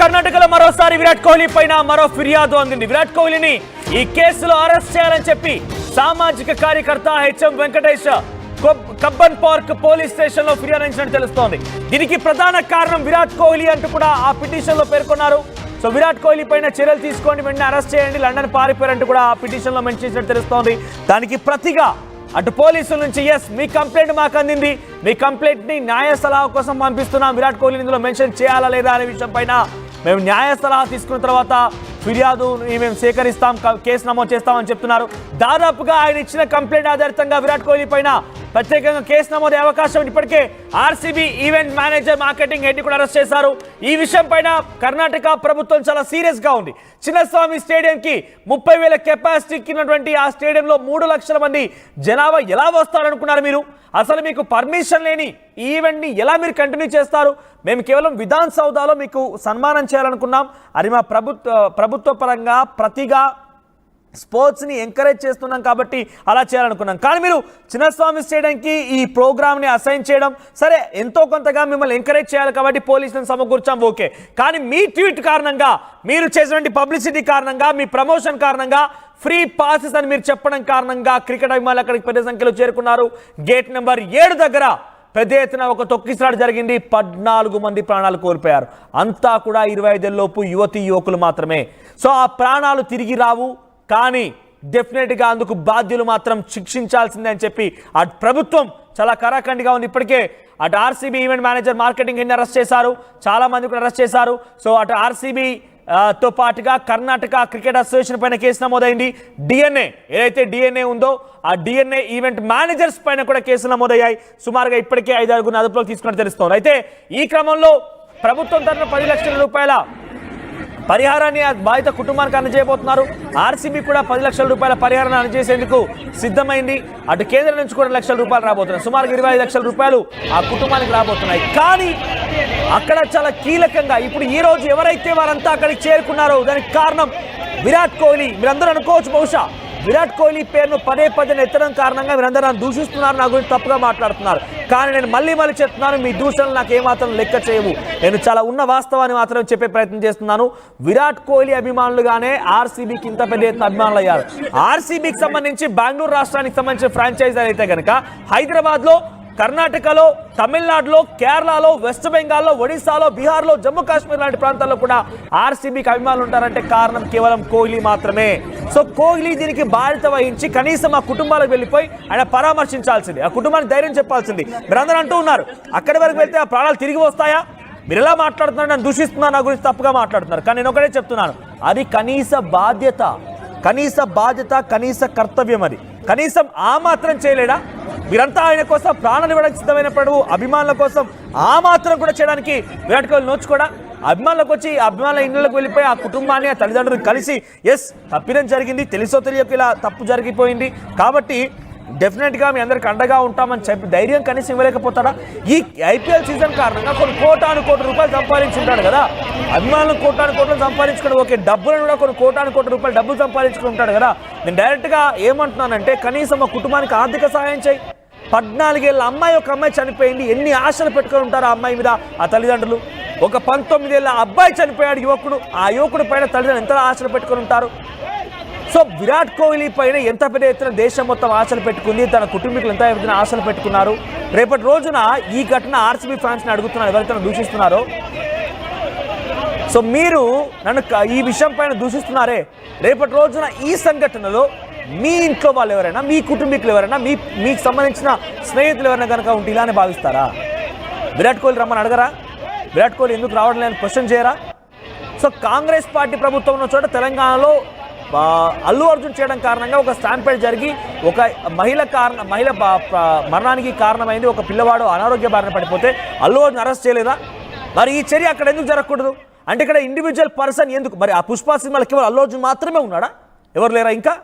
కర్ణాటకలో మరోసారి విరాట్ కోహ్లీ పైన మరో ఫిర్యాదు అందింది. విరాట్ కోహ్లీని ఈ కేసులో అరెస్ట్ చేయాలని చెప్పి సామాజిక కార్యకర్త HM Venkatesh Cubbon park police station లో ఫిర్యాదు అందించినట్టు తెలుస్తోంది. దీనికి ప్రధాన కారణం విరాట్ కోహ్లీ అంటూ కూడా ఆ పిటిషన్ లో పేర్కొన్నారు. సో విరాట్ కోహ్లీ పైన చర్యలు తీసుకోండి, వెంటనే అరెస్ట్ చేయండి, లండన్ పారిపోయారంటూ కూడా ఆ పిటిషన్ లో మెన్షన్ చేసినట్టు తెలుస్తోంది. దానికి ప్రతిగా అటు పోలీసుల నుంచి మీ కంప్లైంట్ మాకు అందింది, మీ కంప్లైంట్ ని న్యాయ సలహా కోసం పంపిస్తున్నాం, విరాట్ కోహ్లీ ఇందులో మెన్షన్ చేయాలా లేదా అనే విషయం పైన మేము న్యాయ సలహా తీసుకున్న తర్వాత ఫిర్యాదు మేము సేకరిస్తాం, కేసు నమోదు చేస్తామని చెప్తున్నారు. దాదాపుగా ఆయన ఇచ్చిన కంప్లైంట్ ఆధారితంగా విరాట్ కోహ్లీ పైన ప్రత్యేకంగా కేసు నమోదు అవకాశం ఇప్పటికే RCB event manager marketing head కూడా అరెస్ట్ చేశారు. ఈ విషయం పైన కర్ణాటక ప్రభుత్వం చాలా సీరియస్ గా ఉంది. చిన్నస్వామి స్టేడియంకి 30,000 కెపాసిటీకి ఉన్నటువంటి ఆ స్టేడియంలో 3 లక్షల మంది జనాభా ఎలా వస్తారనుకున్నారు మీరు? అసలు మీకు పర్మిషన్ లేని ఈ ఈవెంట్ ని ఎలా మీరు కంటిన్యూ చేస్తారు? మేము కేవలం విధాన్ సౌదాలో మీకు సన్మానం చేయాలనుకున్నాం, అది మా ప్రభుత్వ పరంగా ప్రతిగా స్పోర్ట్స్ని ఎంకరేజ్ చేస్తున్నాం కాబట్టి అలా చేయాలనుకున్నాం. కానీ మీరు చిన్నస్వామి స్టేడియంకి ఈ ప్రోగ్రామ్ని అసైన్ చేయడం సరే, ఎంతో కొంతగా మిమ్మల్ని ఎంకరేజ్ చేయాలి కాబట్టి పోలీసులను సమకూర్చాం, ఓకే. కానీ మీ ట్వీట్ కారణంగా, మీరు చేసినటువంటి పబ్లిసిటీ కారణంగా, మీ ప్రమోషన్ కారణంగా, ఫ్రీ పాసెస్ అని మీరు చెప్పడం కారణంగా క్రికెట్ అభిమానులు అక్కడికి పెద్ద సంఖ్యలో చేరుకున్నారు. గేట్ నెంబర్ 7 దగ్గర పెద్ద ఎత్తున ఒక తొక్కిసలాట జరిగింది. 14 మంది ప్రాణాలు కోల్పోయారు. అంతా కూడా 25 లోపు యువతీ యువకులు మాత్రమే. సో ఆ ప్రాణాలు తిరిగి రావు, కానీ డెఫినెట్గా అందుకు బాధ్యులు మాత్రం శిక్షించాల్సిందే అని చెప్పి అటు ప్రభుత్వం చాలా కరాఖండిగా ఉంది. ఇప్పటికే అటు ఆర్సీబీ ఈవెంట్ మేనేజర్ మార్కెటింగ్ హెడ్ని అరెస్ట్ చేశారు, చాలా మంది కూడా అరెస్ట్ చేశారు. సో అటు ఆర్సీబీ తో పాటుగా కర్ణాటక క్రికెట్ అసోసియేషన్ పైన కేసు నమోదైంది. డిఎన్ఏ ఏదైతే డిఎన్ఏ ఉందో ఆ డిఎన్ఏ ఈవెంట్ మేనేజర్స్ పైన కూడా కేసులు నమోదయ్యాయి. సుమారుగా ఇప్పటికే 5-6 అదుపులోకి తీసుకుని తెలుస్తోంది. అయితే ఈ క్రమంలో ప్రభుత్వం తరఫున 10 లక్షల రూపాయల పరిహారాన్ని బాధిత కుటుంబానికి అందజేయబోతున్నారు. ఆర్సీబీ కూడా 10 లక్షల రూపాయల పరిహారాన్ని అందజేసేందుకు సిద్ధమైంది. అటు కేంద్రం నుంచి కూడా 1 లక్షల రూపాయలు రాబోతున్నాయి. సుమారు 25 లక్షల రూపాయలు ఆ కుటుంబానికి రాబోతున్నాయి. కానీ అక్కడ చాలా కీలకంగా ఇప్పుడు ఈ రోజు ఎవరైతే వారంతా అక్కడికి చేరుకున్నారో దానికి కారణం విరాట్ కోహ్లీ. మీరందరూ అనుకోవచ్చు, బహుశా విరాట్ కోహ్లీ పేరును పదే ఎత్తడం కారణంగా మీరందరూ నన్ను దూషిస్తున్నారు, నా గురించి తప్పుగా మాట్లాడుతున్నారు. కానీ నేను మళ్ళీ చెప్తున్నాను, మీ దూషణలు నాకు ఏమాత్రం లెక్క చేయవు. నేను చాలా ఉన్న వాస్తవాన్ని మాత్రం చెప్పే ప్రయత్నం చేస్తున్నాను. విరాట్ కోహ్లీ అభిమానులుగానే ఆర్సీబీకి ఇంత పెద్ద ఎత్తున అభిమానులు అయ్యారు. ఆర్సీబీకి సంబంధించి బెంగళూరు రాష్ట్రానికి సంబంధించిన ఫ్రాంచైజీ అయితే కనుక హైదరాబాద్లో, కర్ణాటకలో, తమిళనాడులో, కేరళలో, వెస్ట్ బెంగాల్లో, ఒడిశాలో, బీహార్లో, జమ్మూ కాశ్మీర్ లాంటి ప్రాంతాల్లో కూడా ఆర్సీబీకి అభిమానులు ఉంటారంటే కారణం కేవలం కోహ్లీ మాత్రమే. సో కోహ్లీ దీనికి బాధ్యత వహించి కనీసం ఆ కుటుంబాలకు వెళ్ళిపోయి ఆయన పరామర్శించాల్సింది, ఆ కుటుంబానికి ధైర్యం చెప్పాల్సింది. మీరందరూ అంటూ ఉన్నారు అక్కడి వరకు వెళ్తే ఆ ప్రాణాలు తిరిగి వస్తాయా? మీరు ఎలా మాట్లాడుతున్నారు, నన్ను దూషిస్తున్నారు, నా గురించి తప్పుగా మాట్లాడుతున్నారు. కానీ నేను ఒకటే చెప్తున్నాను, అది కనీస బాధ్యత, కనీస కర్తవ్యం. అది కనీసం ఆ మాత్రం చేయలేడా? మీరంతా ఆయన కోసం ప్రాణాలు ఇవ్వడానికి సిద్ధమైనప్పుడు అభిమానుల కోసం ఆ మాత్రం కూడా చేయడానికి విరాట్ కోహ్లీ నోచుకోడా? అభిమానులకు వచ్చి అభిమానుల ఇళ్లకు వెళ్ళిపోయి ఆ కుటుంబాన్ని, ఆ తల్లిదండ్రులను కలిసి తప్పిదం జరిగింది, తెలుసో తెలియక ఇలా తప్పు జరిగిపోయింది కాబట్టి డెఫినెట్గా మీ అందరికి అండగా ఉంటామని చెప్పి ధైర్యం కనీసం ఇవ్వలేకపోతాడా? ఈ ఐపీఎల్ సీజన్ కారణంగా కొన్ని కోటాను రూపాయలు సంపాదించుంటాడు కదా, అభిమానులు కోటాను సంపాదించుకుని, ఓకే, డబ్బులను కూడా కొన్ని కోటాను రూపాయలు డబ్బులు సంపాదించుకుని ఉంటాడు కదా. నేను డైరెక్ట్గా ఏమంటున్నానంటే కనీసం ఆ కుటుంబానికి ఆర్థిక సహాయం చేయి. 14 ఏళ్ళ అమ్మాయి, ఒక అమ్మాయి చనిపోయింది. ఎన్ని ఆశలు పెట్టుకొని ఉంటారు ఆ అమ్మాయి మీద ఆ తల్లిదండ్రులు? ఒక 19 ఏళ్ళ అబ్బాయి చనిపోయాడు, యువకుడు. ఆ యువకుడు పైన తల్లిదండ్రులు ఎంత ఆశలు పెట్టుకొని ఉంటారు? సో విరాట్ కోహ్లీ పైన ఎంత పెద్ద ఎత్తున దేశం మొత్తం ఆశలు పెట్టుకుంది, తన కుటుంబీకులు ఎంత ఎత్తున ఆశలు పెట్టుకున్నారు. రేపటి రోజున ఈ ఘటన ఆర్సీబీ ఫ్యాన్స్ని అడుగుతున్నారు, ఎవరైతే దూషిస్తున్నారో. సో మీరు నన్ను ఈ విషయం పైన దూషిస్తున్నారే, రేపటి రోజున ఈ సంఘటనలో మీ ఇంట్లో వాళ్ళు ఎవరైనా, మీ కుటుంబీకులు ఎవరైనా, మీకు సంబంధించిన స్నేహితులు ఎవరైనా కనుక ఉంటే ఇలానే భావిస్తారా? విరాట్ కోహ్లీ రమ్మని అడగరా? విరాట్ కోహ్లీ ఎందుకు రావడం లేదని క్వశ్చన్ చేయరా? సో కాంగ్రెస్ పార్టీ ప్రభుత్వం ఉన్న చోట తెలంగాణలో అల్లు అర్జున్ చేయడం కారణంగా ఒక స్టాంపేడ్ జరిగి ఒక మహిళ మరణానికి కారణమైంది. ఒక పిల్లవాడు అనారోగ్య బారిన పడిపోతే అల్లు అర్జున్ అరెస్ట్ చేయలేదా? మరి ఈ చర్య అక్కడ ఎందుకు జరగకూడదు? అంటే ఇక్కడ ఇండివిజువల్ పర్సన్ ఎందుకు? మరి ఆ పుష్ప సినిమాలో కేవలం అల్లు అర్జున్ మాత్రమే ఉన్నాడా? ఎవరు లేరా? ఇంకా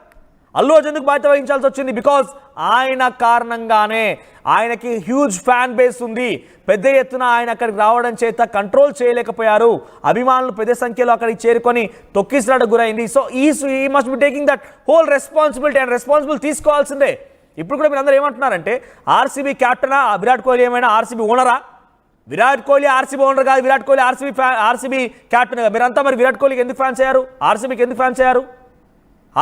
అల్లు అర్జున్ ఎందుకు బాధ్యత వహించాల్సి వచ్చింది? బికాజ్ ఆయన కారణంగానే, ఆయనకి హ్యూజ్ ఫ్యాన్ బేస్ ఉంది. పెద్ద ఎత్తున ఆయన అక్కడికి రావడం చేత కంట్రోల్ చేయలేకపోయారు. అభిమానులు పెద్ద సంఖ్యలో అక్కడికి చేరుకొని తొక్కిసలాటకు గురైంది. సో ఈ must be taking that whole responsibility and responsibility తీసుకోవాల్సిందే. ఇప్పుడు కూడా మీరు అందరూ ఏమంటున్నారంటే ఆర్సీబీ క్యాప్టెనా విరాట్ కోహ్లీ, ఏమైనా ఆర్సీబీ ఓనరా? విరాట్ కోహ్లీ ఆర్సీబీ ఓనర్ కాదు, విరాట్ కోహ్లీ ఆర్సీబీ క్యాప్టెన్ కాదు. మీరంతా మరి విరాట్ కోహ్లీకి ఎందుకు ఫ్యాన్స్ అయ్యారు? ఆర్సీబీకి ఎందుకు ఫ్యాన్స్ అయ్యారు?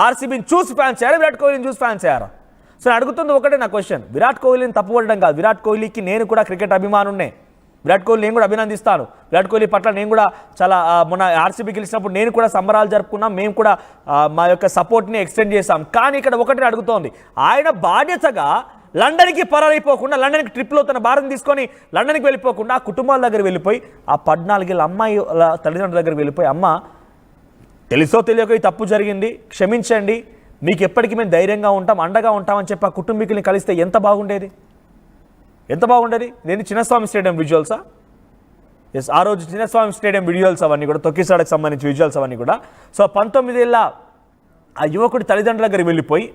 ఆర్సీబీని చూసి ఫ్యాన్స్ అయ్యారా, విరాట్ కోహ్లీని చూసి ఫ్యాన్స్ అయ్యారా? సో నేను అడుగుతుంది ఒకటే నా క్వశ్చన్, విరాట్ కోహ్లీని తప్పుపడడం కాదు. విరాట్ కోహ్లీకి నేను కూడా క్రికెట్ అభిమానున్నే, విరాట్ కోహ్లీ నేను కూడా అభినందిస్తాను. విరాట్ కోహ్లీ పట్ల నేను కూడా చాలా మొన్న ఆర్సీబీ గెలిచినప్పుడు నేను కూడా సంబరాలు జరుపుకున్నాం, మేము కూడా మా యొక్క సపోర్ట్ని ఎక్స్టెండ్ చేశాం. కానీ ఇక్కడ ఒకటి అడుగుతోంది, ఆయన బాధ్యతగా లండన్కి పరారైపోకుండా, లండన్కి ట్రిప్లో తన భార్యను తీసుకొని లండన్కి వెళ్ళిపోకుండా ఆ కుటుంబాల దగ్గర వెళ్ళిపోయి ఆ 14 ఏళ్ళ అమ్మాయి తల్లిదండ్రుల దగ్గర వెళ్ళిపోయి, అమ్మ తెలుసో తెలియక ఈ తప్పు జరిగింది, క్షమించండి, మీకు ఎప్పటికీ మేము ధైర్యంగా ఉంటాం, అండగా ఉంటామని చెప్పి ఆ కుటుంబీకుల్ని కలిస్తే ఎంత బాగుండేది, ఎంత బాగుండేది. నేను చిన్నస్వామి స్టేడియం విజువల్సా? ఎస్, ఆ రోజు చిన్నస్వామి స్టేడియం విజువల్స్ అవన్నీ కూడా, తొక్కిసాడకు సంబంధించి విజువల్స్ అవన్నీ కూడా. సో 19 ఏళ్ళ ఆ యువకుడి తల్లిదండ్రుల దగ్గర వెళ్ళిపోయి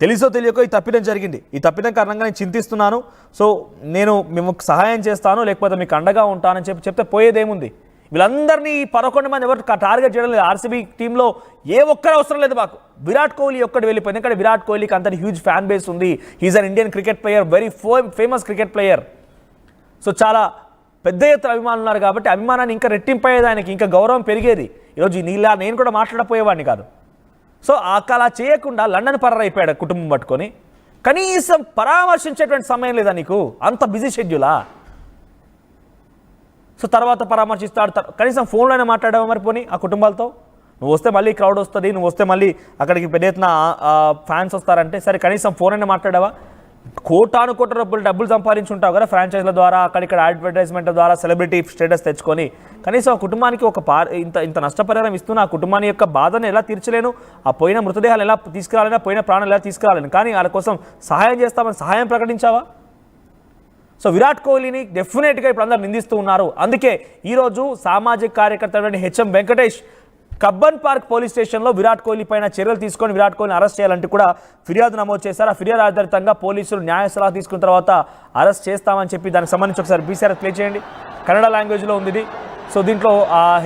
తెలుసో తెలియకో ఈ తప్పిదం జరిగింది, ఈ తప్పిదం కారణంగా నేను చింతిస్తున్నాను, సో నేను మేము సహాయం చేస్తాను, లేకపోతే మీకు అండగా ఉంటానని చెప్తే పోయేదేముంది? వీళ్ళందరినీ 11 మంది ఎవరు టార్గెట్ చేయడం లేదు. ఆర్సీబీ టీంలో ఏ ఒక్కరు అవసరం లేదు మాకు, విరాట్ కోహ్లీ ఒక్కటి వెళ్ళిపోయింది. ఎందుకంటే విరాట్ కోహ్లీకి అంత హ్యూజ్ ఫ్యాన్ బేస్ ఉంది. He's an Indian cricket player, very famous cricket player. So చాలా పెద్ద ఎత్తున అభిమానులు ఉన్నారు కాబట్టి అభిమానాన్ని ఇంకా రెట్టింపయ్యేది, ఆయనకి ఇంకా గౌరవం పెరిగేది. ఈరోజు నీలా నేను కూడా మాట్లాడపోయేవాడిని కాదు. సో అలా చేయకుండా లండన్ పరారైపోయాడు కుటుంబం పట్టుకొని. కనీసం పరామర్శించేటువంటి సమయం లేదా నీకు? అంత బిజీ షెడ్యూలా? సో తర్వాత పరామర్శిస్తాడు, కనీసం ఫోన్లోనే మాట్లాడావా మరి పోనీ ఆ కుటుంబాలతో? నువ్వు వస్తే మళ్ళీ క్రౌడ్ వస్తుంది, నువ్వు వస్తే మళ్ళీ అక్కడికి పెద్ద ఎత్తున ఫ్యాన్స్ వస్తారంటే సరే కనీసం ఫోన్ అయినా మాట్లాడావా? కోటాను కోట్ల డబ్బులు సంపాదించుంటావు కదా ఫ్రాంచైజ్ల ద్వారా, అక్కడిక్కడ అడ్వర్టైజ్మెంట్ల ద్వారా సెలబ్రిటీ స్టేటస్ తెచ్చుకొని. కనీసం ఆ కుటుంబానికి ఇంత నష్టపరిహారం ఇస్తున్న ఆ కుటుంబాన్ని యొక్క బాధను ఎలా తీర్చలేను, ఆ పోయిన మృతదేహాలు ఎలా తీసుకురాలేనా, పోయిన ప్రాణాలు ఎలా తీసుకురాలేను, కానీ వాళ్ళ కోసం సహాయం చేస్తామని సహాయం ప్రకటించావా? సో విరాట్ కోహ్లీని డెఫినెట్గా ఇప్పుడు అందరూ నిందిస్తూ ఉన్నారు. అందుకే ఈరోజు సామాజిక కార్యకర్త HM Venkatesh Cubbon park police స్టేషన్లో విరాట్ కోహ్లీ పైన చర్యలు తీసుకొని విరాట్ కోహ్లీని అరెస్ట్ చేయాలంటూ కూడా ఫిర్యాదు నమోదు చేశారు. ఆ ఫిర్యాదు ఆధారితంగా పోలీసులు న్యాయ సలహా తీసుకున్న తర్వాత అరెస్ట్ చేస్తామని చెప్పి దానికి సంబంధించి ఒకసారి బీసీఆర్ ప్లే చేయండి. కన్నడ లాంగ్వేజ్లో ఉంది ఇది. సో దీంట్లో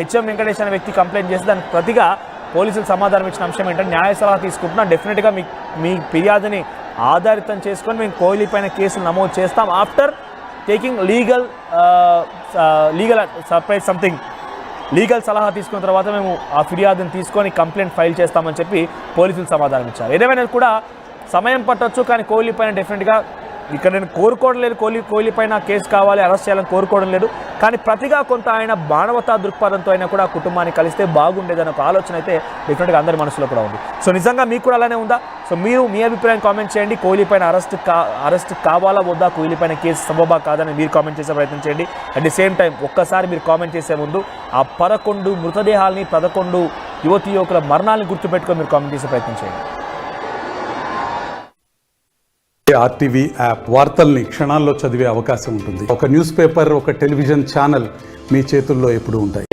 హెచ్ఎం వెంకటేష్ అనే వ్యక్తి కంప్లైంట్ చేసి దానికి ప్రతిగా పోలీసులు సమాధానం ఇచ్చిన అంశం ఏంటంటే, న్యాయ సలహా తీసుకుంటున్నా, డెఫినెట్గా మీ ఫిర్యాదుని ఆధారితం చేసుకొని మేము కోహ్లీ పైన కేసులు నమోదు చేస్తాం ఆఫ్టర్ టేకింగ్ లీగల్ సలహా తీసుకున్న తర్వాత మేము ఆ ఫిర్యాదుని తీసుకొని కంప్లైంట్ ఫైల్ చేస్తామని చెప్పి పోలీసులు సమాధానం ఇచ్చారు. ఏదేమైనా కూడా సమయం పట్టొచ్చు, కానీ కోహ్లీ పైన డెఫినెట్గా ఇక్కడ నేను కోరుకోవడం లేదు, కోహ్లీ పైన కేసు కావాలి, అరెస్ట్ చేయాలని కోరుకోవడం లేదు, కానీ ప్రతిగా కొంత ఆయన మానవతా దృక్పథంతో అయినా కూడా కుటుంబాన్ని కలిస్తే బాగుండేదన్న ఒక ఆలోచన అయితే డెఫినెట్గా అందరి మనసులో కూడా ఉంది. సో నిజంగా మీకు కూడా అలానే ఉందా? సో మీరు మీ అభిప్రాయం కామెంట్ చేయండి. కోహ్లీ పైన అరెస్ట్ కావాలా వద్దా, కోహ్లీ పైన కేసు సబబా కాదని మీరు కామెంట్ చేసే ప్రయత్నం చేయండి. అట్ ది సేమ్ టైం ఒక్కసారి మీరు కామెంట్ చేసే ముందు ఆ 11 మృతదేహాలని, 11 యువకుల మరణాలను గుర్తుపెట్టుకొని మీరు కామెంట్ చేసే ప్రయత్నం చేయండి. ఆర్టీవీ యాప్ వార్తల్ని క్షణాల్లో చదివే అవకాశం ఉంటుంది. ఒక న్యూస్ పేపర్, ఒక టెలివిజన్ ఛానల్ మీ చేతుల్లో ఎప్పుడూ ఉంటాయి.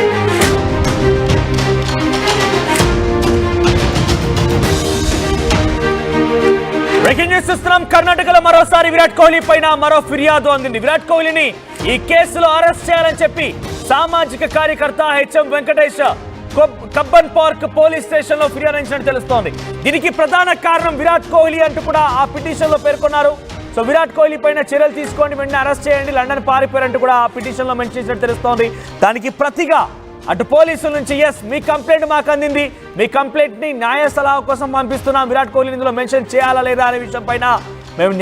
బ్రేకింగ్ న్యూస్ చూస్తున్నాం. కర్ణాటకలో మరోసారి విరాట్ కోహ్లీ పైన మరో ఫిర్యాదు అందింది. విరాట్ కోహ్లీని ఈ కేసులో అరెస్ట్ చేయాలని చెప్పి సామాజిక కార్యకర్త HM Venkatesh Cubbon park police station లో ఫిర్యాదు అందించినట్టు తెలుస్తోంది. దీనికి ప్రధాన కారణం విరాట్ కోహ్లీ అంటూ కూడా ఆ పిటిషన్ లో పేర్కొన్నారు. సో విరాట్ కోహ్లీ పైన చర్యలు తీసుకోండి, వెంటనే అరెస్ట్ చేయండి, లండన్ పారిపోయారంటూ కూడా ఆ పిటిషన్ లో మెన్షన్ చేసినట్టు తెలుస్తోంది. దానికి ప్రతిగా అటు పోలీసుల నుంచి ఎస్ మీ కంప్లైంట్ మాకు అందింది, మీ కంప్లైంట్ ని న్యాయ సలహా కోసం పంపిస్తున్నాం, విరాట్ కోహ్లీ ఇందులో మెన్షన్ చేయాలా లేదా అనే విషయం పైన మేము